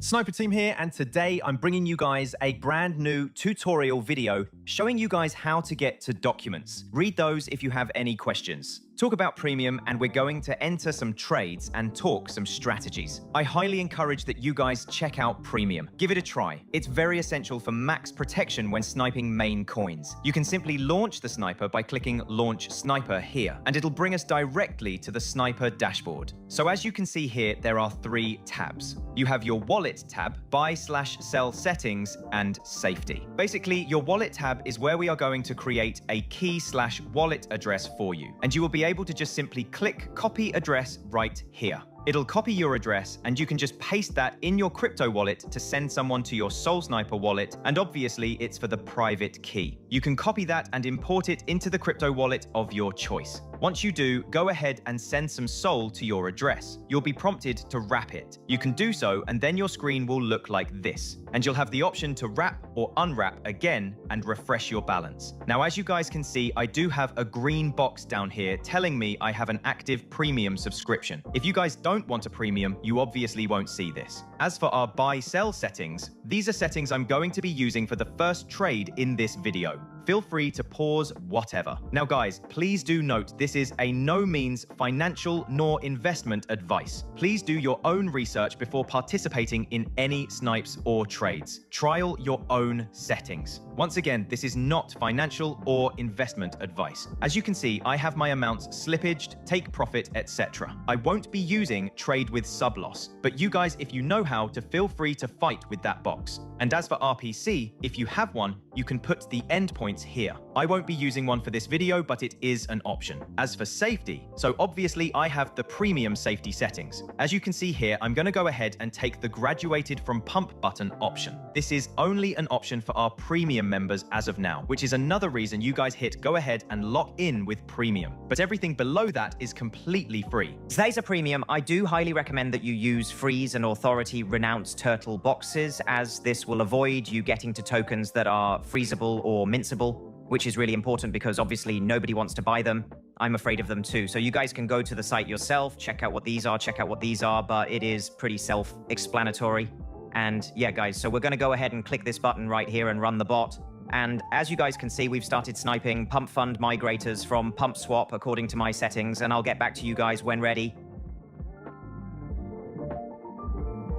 Sniper Team here, and today I'm bringing you guys a brand new tutorial video showing you guys how to get to documents. Read those if you have any questions. Talk about premium, and we're going to enter some trades and talk some strategies. I highly encourage that you guys check out premium. Give it a try. It's very essential for max protection when sniping main coins. You can simply launch the sniper by clicking launch sniper here, and it'll bring us directly to the sniper dashboard. So as you can see here, there are 3 tabs. You have your wallet tab, buy/sell settings, and safety. Basically, your wallet tab is where we are going to create a key/wallet address for you, and you will be able to just simply click copy address right here. It'll copy your address, and you can just paste that in your crypto wallet to send someone to your Soul Sniper wallet, and obviously it's for the private key. You can copy that and import it into the crypto wallet of your choice. Once you do, go ahead and send some Soul to your address. You'll be prompted to wrap it. You can do so, and then your screen will look like this. And you'll have the option to wrap or unwrap again and refresh your balance. Now, as you guys can see, I do have a green box down here telling me I have an active premium subscription. If you guys don't want a premium, you obviously won't see this. As for our buy-sell settings, these are settings I'm going to be using for the first trade in this video. Feel free to pause whatever. Now guys, please do note this is a no means financial nor investment advice. Please do your own research before participating in any snipes or trades. Trial your own settings. Once again, this is not financial or investment advice. As you can see, I have my amounts slippaged, take profit, etc. I won't be using trade with sub loss, but you guys, if you know how to, feel free to fight with that box. And as for RPC, if you have one, you can put the endpoints here. I won't be using one for this video, but it is an option. As for safety, so obviously I have the premium safety settings. As you can see here, I'm going to go ahead and take the graduated from pump button option. This is only an option for our premium members as of now, which is another reason you guys hit go ahead and lock in with premium. But everything below that is completely free. Today's a premium. I do highly recommend that you use freeze and authority renounce turtle boxes, as this will avoid you getting to tokens that are freezable or minceable, which is really important because obviously nobody wants to buy them. I'm afraid of them too. So you guys can go to the site yourself, check out what these are, but it is pretty self-explanatory. And yeah, guys, so we're going to go ahead and click this button right here and run the bot. And as you guys can see, we've started sniping pump fund migrators from pump swap according to my settings, and I'll get back to you guys when ready.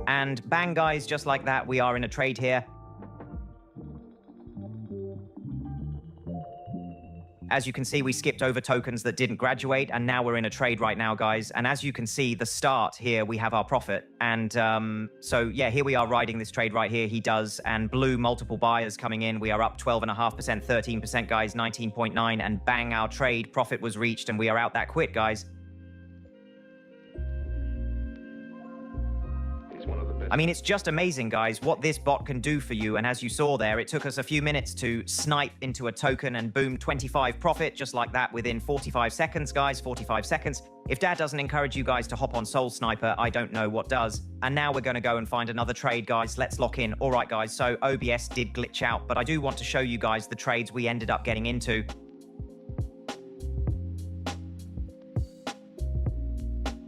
And bang, guys, just like that, we are in a trade here. As you can see, we skipped over tokens that didn't graduate, and now we're in a trade right now, guys. And as you can see, the start here, we have our profit. And so, yeah, here we are riding this trade right here. He does, and blue multiple buyers coming in. We are up 12.5%, 13%, guys, 19.9, and bang, our trade profit was reached, and we are out that quick, guys. I mean, it's just amazing, guys, what this bot can do for you. And as you saw there, it took us a few minutes to snipe into a token and boom, 25 profit, just like that within 45 seconds, guys, 45 seconds. If Dad doesn't encourage you guys to hop on Soul Sniper, I don't know what does. And now we're going to go and find another trade, guys. Let's lock in. All right, guys, so OBS did glitch out, but I do want to show you guys the trades we ended up getting into.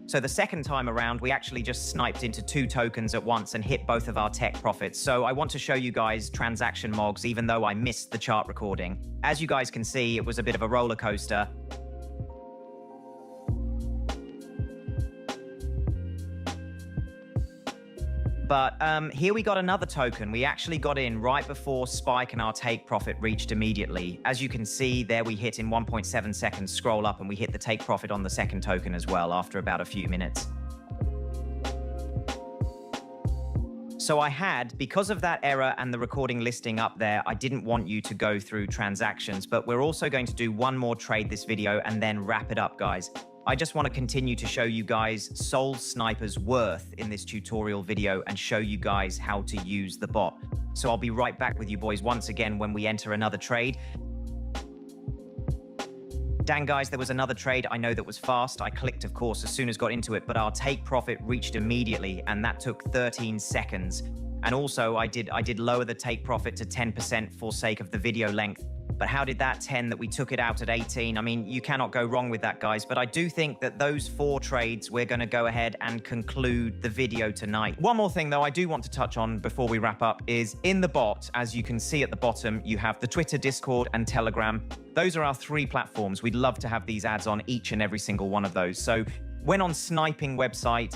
So the second time around, we actually just sniped into 2 tokens at once and hit both of our tech profits. So I want to show you guys transaction logs, even though I missed the chart recording. As you guys can see, it was a bit of a roller coaster. But here we got another token. We actually got in right before spike and our take profit reached immediately. As you can see, there we hit in 1.7 seconds, scroll up, and we hit the take profit on the second token as well after about a few minutes. So I had, because of that error and the recording listing up there, I didn't want you to go through transactions, but we're also going to do one more trade this video and then wrap it up, guys. I just want to continue to show you guys Soul Sniper's worth in this tutorial video and show you guys how to use the bot. So I'll be right back with you boys once again when we enter another trade. Dang, guys, there was another trade I know that was fast. I clicked, of course, as soon as got into it, but our take profit reached immediately, and that took 13 seconds. And also, I did lower the take profit to 10% for sake of the video length. But how did that 10 that we took it out at 18? I mean, you cannot go wrong with that, guys. But I do think that those 4 trades, we're going to go ahead and conclude the video tonight. One more thing, though, I do want to touch on before we wrap up is in the bot, as you can see at the bottom, you have the Twitter, Discord, and Telegram. Those are our 3 platforms. We'd love to have these ads on each and every single one of those. So when on Sniping website,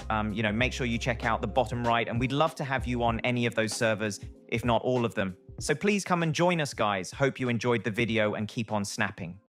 make sure you check out the bottom right, and we'd love to have you on any of those servers, if not all of them. So please come and join us, guys. Hope you enjoyed the video and keep on snapping.